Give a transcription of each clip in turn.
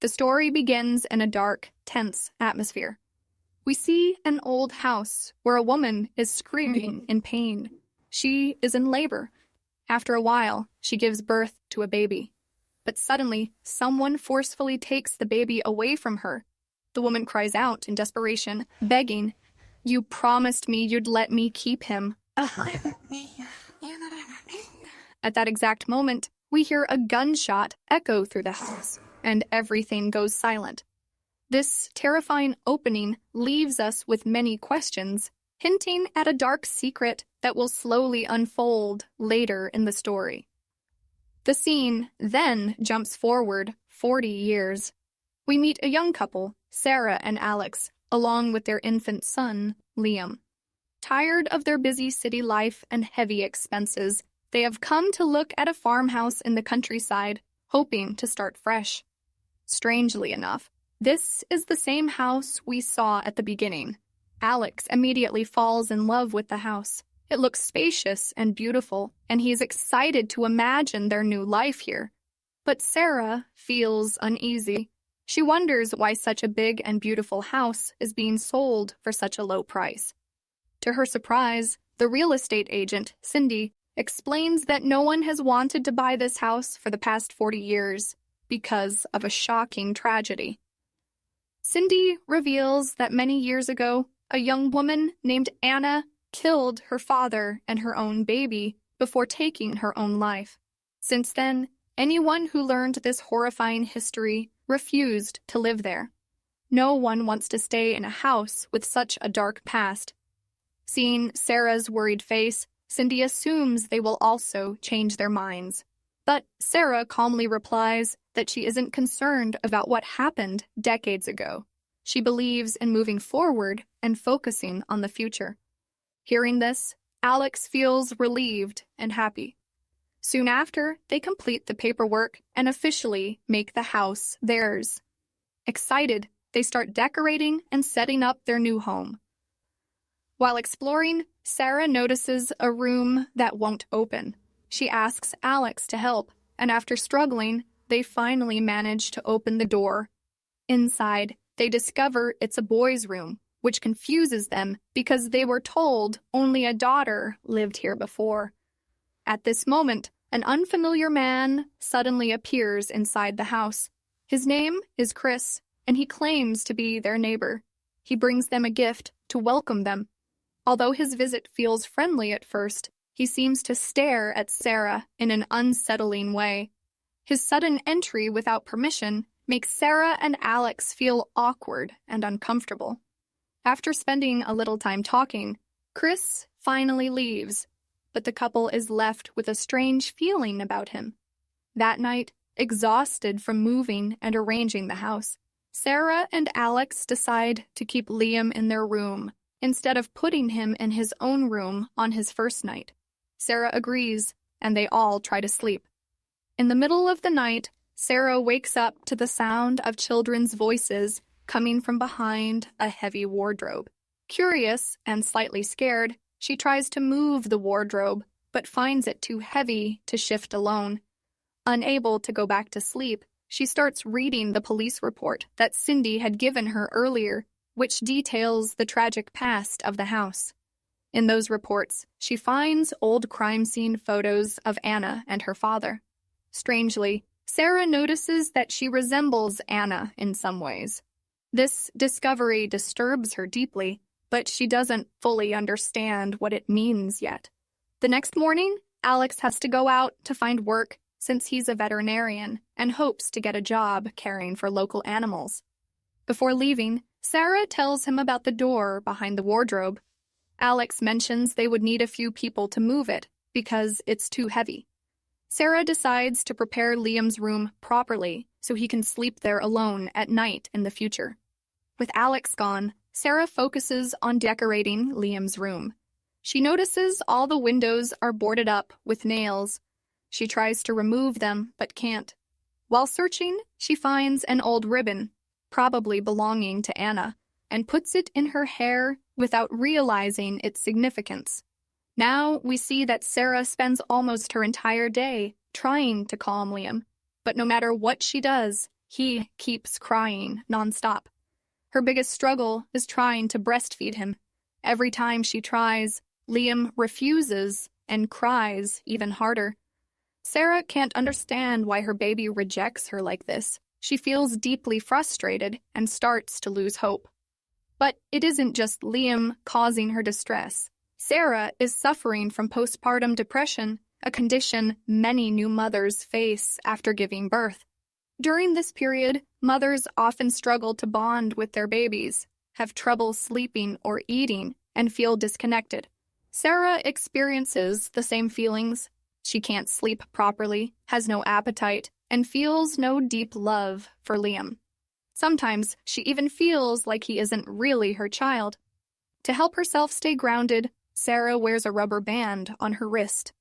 The story begins in a dark, tense atmosphere. We see an old house where a woman is screaming in pain. She is in labor. After a while, she gives birth to a baby. But suddenly, someone forcefully takes the baby away from her. The woman cries out in desperation, begging, "You promised me you'd let me keep him." At that exact moment, we hear a gunshot echo through the house, and everything goes silent. This terrifying opening leaves us with many questions, hinting at a dark secret that will slowly unfold later in the story. The scene then jumps forward 40 years. We meet a young couple, Sarah and Alex, along with their infant son, Liam. Tired of their busy city life and heavy expenses, they have come to look at a farmhouse in the countryside, hoping to start fresh. Strangely enough, this is the same house we saw at the beginning. Alex immediately falls in love with the house. It looks spacious and beautiful, and he is excited to imagine their new life here. But Sarah feels uneasy. She wonders why such a big and beautiful house is being sold for such a low price. To her surprise, the real estate agent, Cindy, explains that no one has wanted to buy this house for the past 40 years because of a shocking tragedy. Cindy reveals that many years ago, a young woman named Anna killed her father and her own baby before taking her own life. Since then, anyone who learned this horrifying history refused to live there. No one wants to stay in a house with such a dark past. Seeing Sarah's worried face, Cindy assumes they will also change their minds. But Sarah calmly replies that she isn't concerned about what happened decades ago. She believes in moving forward and focusing on the future. Hearing this, Alex feels relieved and happy. Soon after, they complete the paperwork and officially make the house theirs. Excited, they start decorating and setting up their new home. While exploring, Sarah notices a room that won't open. She asks Alex to help, and after struggling, they finally manage to open the door. Inside, they discover it's a boy's room, which confuses them because they were told only a daughter lived here before. At this moment, an unfamiliar man suddenly appears inside the house. His name is Chris, and he claims to be their neighbor. He brings them a gift to welcome them. Although his visit feels friendly at first, he seems to stare at Sarah in an unsettling way. His sudden entry without permission makes Sarah and Alex feel awkward and uncomfortable. After spending a little time talking, Chris finally leaves, but the couple is left with a strange feeling about him. That night, exhausted from moving and arranging the house, Sarah and Alex decide to keep Liam in their room instead of putting him in his own room on his first night. Sarah agrees, and they all try to sleep. In the middle of the night, Sarah wakes up to the sound of children's voices coming from behind a heavy wardrobe. Curious and slightly scared, she tries to move the wardrobe, but finds it too heavy to shift alone. Unable to go back to sleep, she starts reading the police report that Cindy had given her earlier, which details the tragic past of the house. In those reports, she finds old crime scene photos of Anna and her father. Strangely, Sarah notices that she resembles Anna in some ways. This discovery disturbs her deeply, but she doesn't fully understand what it means yet. The next morning, Alex has to go out to find work since he's a veterinarian and hopes to get a job caring for local animals. Before leaving, Sarah tells him about the door behind the wardrobe. Alex mentions they would need a few people to move it because it's too heavy. Sarah decides to prepare Liam's room properly so he can sleep there alone at night in the future. With Alex gone, Sarah focuses on decorating Liam's room. She notices all the windows are boarded up with nails. She tries to remove them, but can't. While searching, she finds an old ribbon, probably belonging to Anna, and puts it in her hair without realizing its significance. Now we see that Sarah spends almost her entire day trying to calm Liam, but no matter what she does, He keeps crying nonstop. Her biggest struggle is trying to breastfeed him. Every time she tries, Liam refuses and cries even harder. Sarah can't understand why her baby rejects her like this. She feels deeply frustrated and starts to lose hope. But it isn't just Liam causing her distress. Sarah is suffering from postpartum depression, a condition many new mothers face after giving birth. During this period, mothers often struggle to bond with their babies, have trouble sleeping or eating, and feel disconnected. Sarah experiences the same feelings. She can't sleep properly, has no appetite, and feels no deep love for Liam. Sometimes she even feels like he isn't really her child. To help herself stay grounded, Sarah wears a rubber band on her wrist.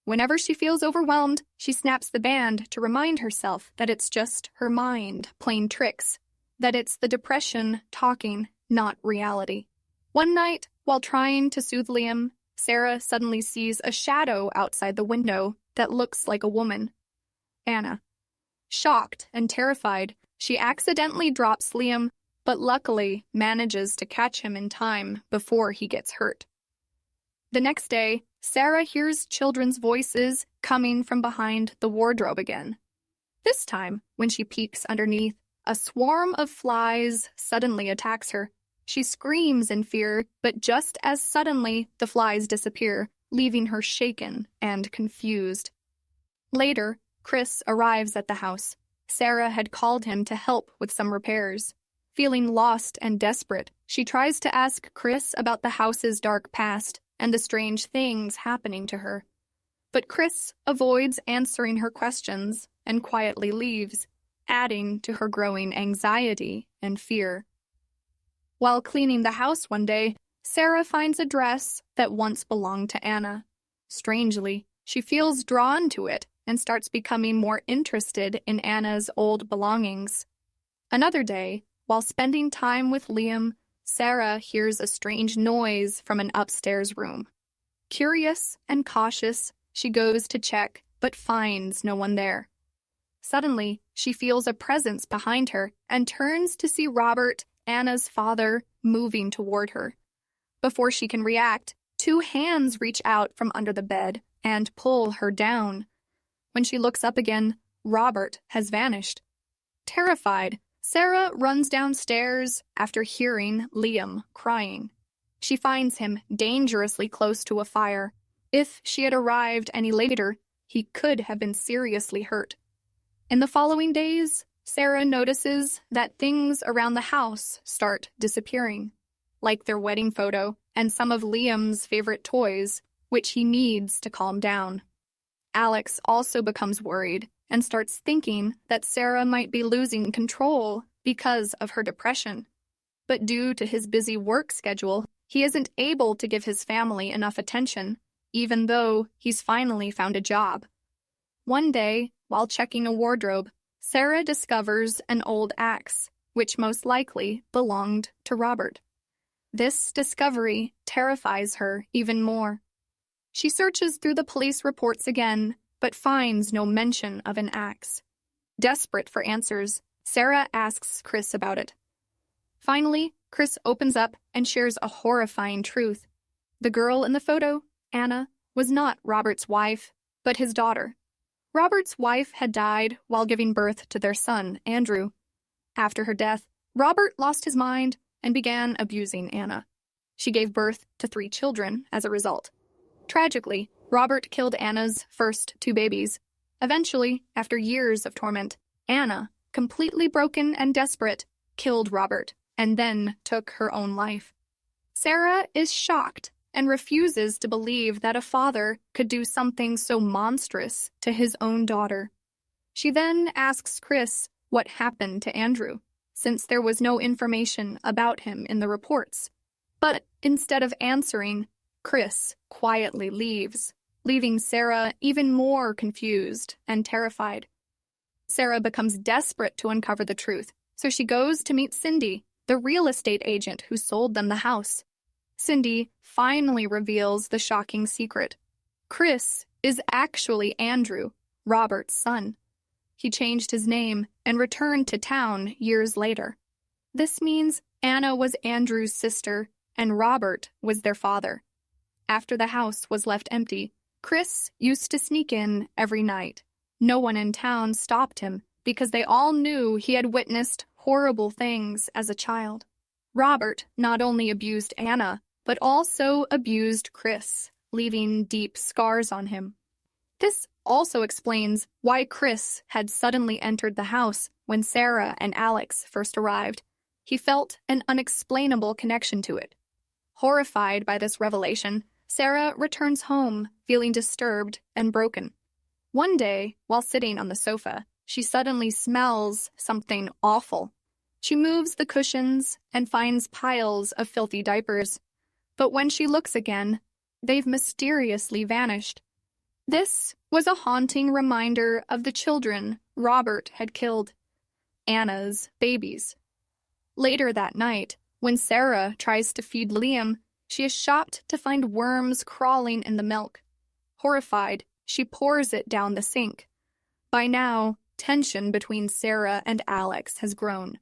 Whenever she feels overwhelmed, she snaps the band to remind herself that it's just her mind playing tricks, that it's the depression talking, not reality. One night, while trying to soothe Liam, Sarah suddenly sees a shadow outside the window that looks like a woman. Anna. Shocked and terrified, she accidentally drops Liam, but luckily manages to catch him in time before he gets hurt. The next day, Sarah hears children's voices coming from behind the wardrobe again. This time, when she peeks underneath, a swarm of flies suddenly attacks her. She screams in fear, but just as suddenly, the flies disappear, leaving her shaken and confused. Later, Chris arrives at the house. Sarah had called him to help with some repairs. Feeling lost and desperate, she tries to ask Chris about the house's dark past and the strange things happening to her. But Chris avoids answering her questions and quietly leaves, adding to her growing anxiety and fear. While cleaning the house one day, Sarah finds a dress that once belonged to Anna. Strangely, she feels drawn to it and starts becoming more interested in Anna's old belongings. Another day, while spending time with Liam, Sarah hears a strange noise from an upstairs room. Curious and cautious, she goes to check, but finds no one there. Suddenly, she feels a presence behind her and turns to see Robert, Anna's father, moving toward her. Before she can react, 2 hands reach out from under the bed and pull her down. When she looks up again, Robert has vanished. Terrified, Sarah runs downstairs after hearing Liam crying. She finds him dangerously close to a fire. If she had arrived any later, he could have been seriously hurt. In the following days, Sarah notices that things around the house start disappearing, like their wedding photo and some of Liam's favorite toys, which he needs to calm down. Alex also becomes worried and starts thinking that Sarah might be losing control because of her depression. But due to his busy work schedule, he isn't able to give his family enough attention, even though he's finally found a job. One day, while checking a wardrobe, Sarah discovers an old axe, which most likely belonged to Robert. This discovery terrifies her even more. She searches through the police reports again, but finds no mention of an axe. Desperate for answers, Sarah asks Chris about it. Finally, Chris opens up and shares a horrifying truth. The girl in the photo, Anna, was not Robert's wife, but his daughter. Robert's wife had died while giving birth to their son, Andrew. After her death, Robert lost his mind and began abusing Anna. She gave birth to 3 children as a result. Tragically, Robert killed Anna's first 2 babies. Eventually, after years of torment, Anna, completely broken and desperate, killed Robert and then took her own life. Sarah is shocked and refuses to believe that a father could do something so monstrous to his own daughter. She then asks Chris what happened to Andrew, since there was no information about him in the reports. But instead of answering, Chris quietly leaves, leaving Sarah even more confused and terrified. Sarah becomes desperate to uncover the truth, so she goes to meet Cindy, the real estate agent who sold them the house. Cindy finally reveals the shocking secret. Chris is actually Andrew, Robert's son. He changed his name and returned to town years later. This means Anna was Andrew's sister and Robert was their father. After the house was left empty, Chris used to sneak in every night. No one in town stopped him because they all knew he had witnessed horrible things as a child. Robert not only abused Anna, but also abused Chris, leaving deep scars on him. This also explains why Chris had suddenly entered the house when Sarah and Alex first arrived. He felt an unexplainable connection to it. Horrified by this revelation, Sarah returns home, feeling disturbed and broken. One day, while sitting on the sofa, she suddenly smells something awful. She moves the cushions and finds piles of filthy diapers. But when she looks again, they've mysteriously vanished. This was a haunting reminder of the children Robert had killed, Anna's babies. Later that night, when Sarah tries to feed Liam, she is shocked to find worms crawling in the milk. Horrified, she pours it down the sink. By now, tension between Sarah and Alex has grown.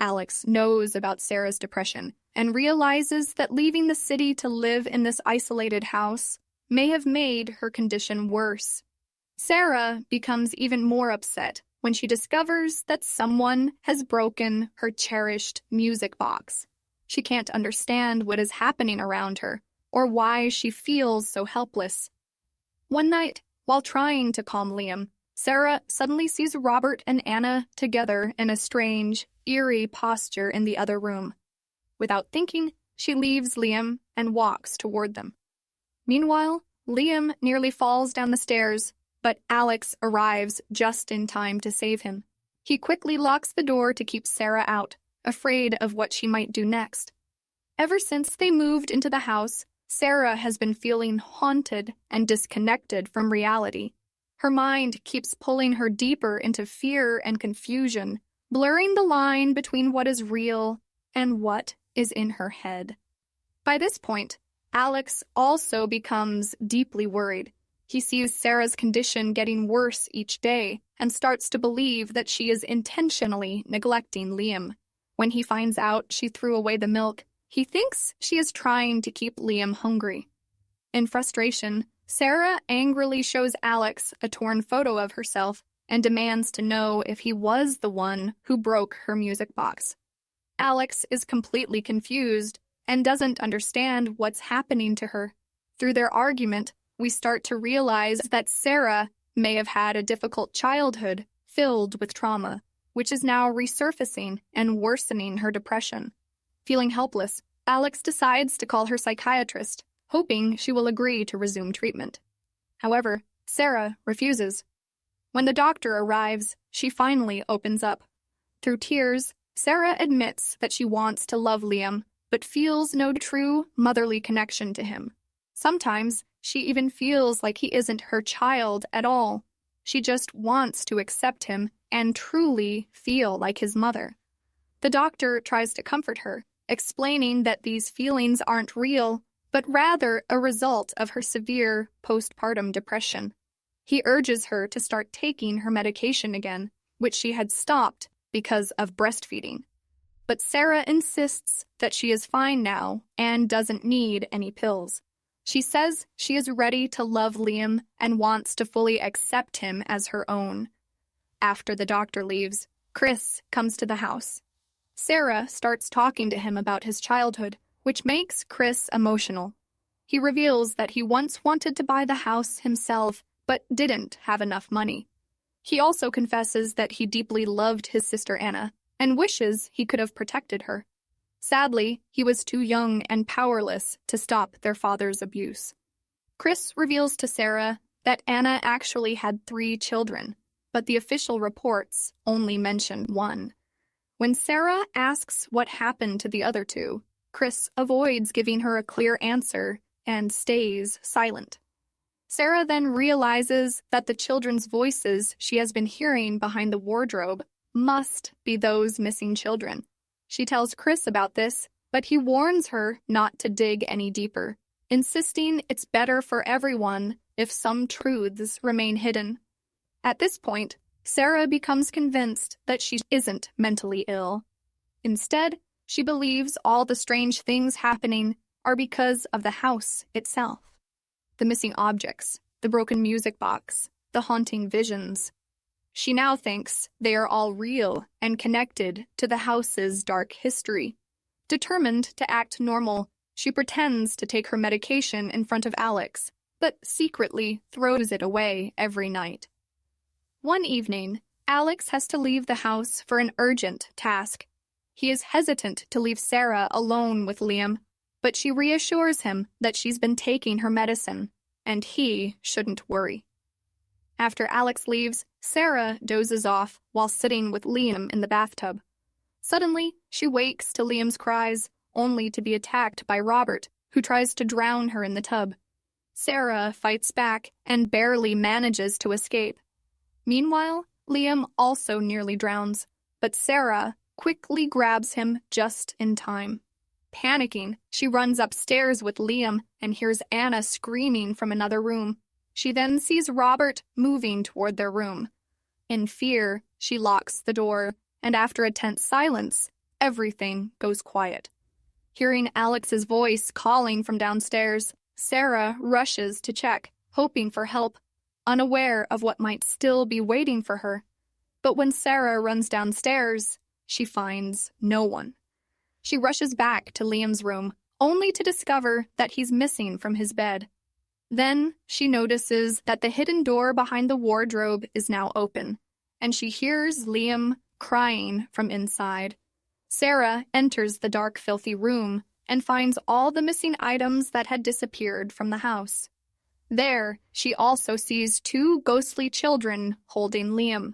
Alex knows about Sarah's depression and realizes that leaving the city to live in this isolated house may have made her condition worse. Sarah becomes even more upset when she discovers that someone has broken her cherished music box. She can't understand what is happening around her or why she feels so helpless. One night, while trying to calm Liam, Sarah suddenly sees Robert and Anna together in a strange, eerie posture in the other room. Without thinking, she leaves Liam and walks toward them. Meanwhile, Liam nearly falls down the stairs, but Alex arrives just in time to save him. He quickly locks the door to keep Sarah out, afraid of what she might do next. Ever since they moved into the house, Sarah has been feeling haunted and disconnected from reality. Her mind keeps pulling her deeper into fear and confusion, blurring the line between what is real and what is in her head. By this point, Alex also becomes deeply worried. He sees Sarah's condition getting worse each day and starts to believe that she is intentionally neglecting Liam. When he finds out she threw away the milk, he thinks she is trying to keep Liam hungry. In frustration, Sarah angrily shows Alex a torn photo of herself and demands to know if he was the one who broke her music box. Alex is completely confused and doesn't understand what's happening to her. Through their argument, we start to realize that Sarah may have had a difficult childhood filled with trauma, which is now resurfacing and worsening her depression. Feeling helpless, Alex decides to call her psychiatrist, hoping she will agree to resume treatment. However, Sarah refuses. When the doctor arrives, she finally opens up. Through tears, Sarah admits that she wants to love Liam, but feels no true motherly connection to him. Sometimes, she even feels like he isn't her child at all. She just wants to accept him and truly feel like his mother. The doctor tries to comfort her, explaining that these feelings aren't real, but rather a result of her severe postpartum depression. He urges her to start taking her medication again, which she had stopped because of breastfeeding. But Sarah insists that she is fine now and doesn't need any pills. She says she is ready to love Liam and wants to fully accept him as her own. After the doctor leaves, Chris comes to the house. Sarah starts talking to him about his childhood, which makes Chris emotional. He reveals that he once wanted to buy the house himself, but didn't have enough money. He also confesses that he deeply loved his sister Anna and wishes he could have protected her. Sadly, he was too young and powerless to stop their father's abuse. Chris reveals to Sarah that Anna actually had 3 children, but the official reports only mention 1. When Sarah asks what happened to the other 2, Chris avoids giving her a clear answer and stays silent. Sarah then realizes that the children's voices she has been hearing behind the wardrobe must be those missing children. She tells Chris about this, but he warns her not to dig any deeper, insisting it's better for everyone if some truths remain hidden. At this point, Sarah becomes convinced that she isn't mentally ill. Instead, she believes all the strange things happening are because of the house itself. The missing objects, the broken music box, the haunting visions. She now thinks they are all real and connected to the house's dark history. Determined to act normal, she pretends to take her medication in front of Alex, but secretly throws it away every night. One evening, Alex has to leave the house for an urgent task. He is hesitant to leave Sarah alone with Liam, but she reassures him that she's been taking her medicine, and he shouldn't worry. After Alex leaves, Sarah dozes off while sitting with Liam in the bathtub. Suddenly, she wakes to Liam's cries, only to be attacked by Robert, who tries to drown her in the tub. Sarah fights back and barely manages to escape. Meanwhile, Liam also nearly drowns, but Sarah quickly grabs him just in time. Panicking, she runs upstairs with Liam and hears Anna screaming from another room. She then sees Robert moving toward their room. In fear, she locks the door, and after a tense silence, everything goes quiet. Hearing Alex's voice calling from downstairs, Sarah rushes to check, hoping for help, unaware of what might still be waiting for her. But when Sarah runs downstairs, she finds no one. She rushes back to Liam's room, only to discover that he's missing from his bed. Then she notices that the hidden door behind the wardrobe is now open, and she hears Liam crying from inside. Sarah enters the dark, filthy room and finds all the missing items that had disappeared from the house. There, she also sees two ghostly children holding Liam.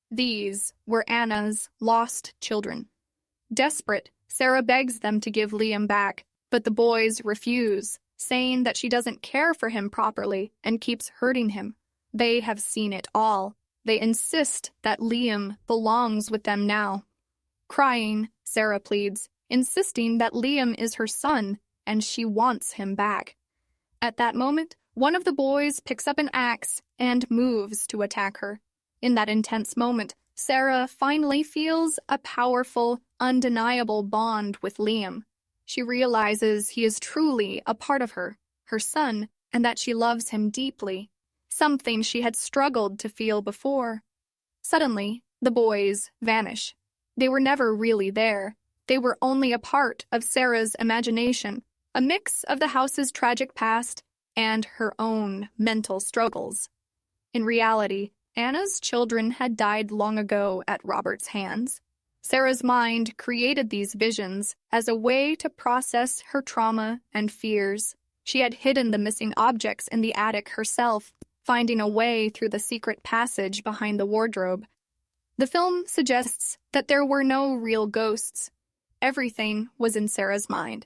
These were Anna's lost children. Desperate, Sarah begs them to give Liam back, but the boys refuse, saying that she doesn't care for him properly and keeps hurting him. They have seen it all. They insist that Liam belongs with them now. Crying, Sarah pleads, insisting that Liam is her son and she wants him back. At that moment, one of the boys picks up an axe and moves to attack her. In that intense moment, Sarah finally feels a powerful, undeniable bond with Liam. She realizes he is truly a part of her, her son, and that she loves him deeply, something she had struggled to feel before. Suddenly, the boys vanish. They were never really there. They were only a part of Sarah's imagination, a mix of the house's tragic past and her own mental struggles. In reality, Anna's children had died long ago at Robert's hands. Sarah's mind created these visions as a way to process her trauma and fears. She had hidden the missing objects in the attic herself, finding a way through the secret passage behind the wardrobe. The film suggests that there were no real ghosts. Everything was in Sarah's mind.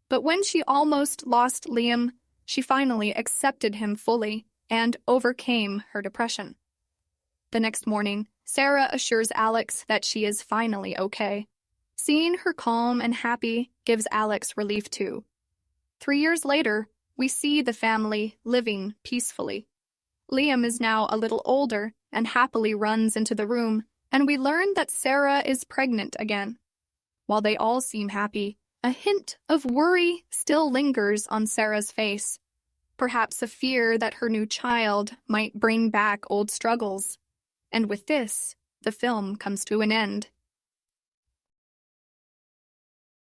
But when she almost lost Liam, she finally accepted him fully and overcame her depression. The next morning, Sarah assures Alex that she is finally okay. Seeing her calm and happy gives Alex relief too. 3 years later, we see the family living peacefully. Liam is now a little older and happily runs into the room, and we learn that Sarah is pregnant again. While they all seem happy, a hint of worry still lingers on Sarah's face. Perhaps a fear that her new child might bring back old struggles. And with this, the film comes to an end.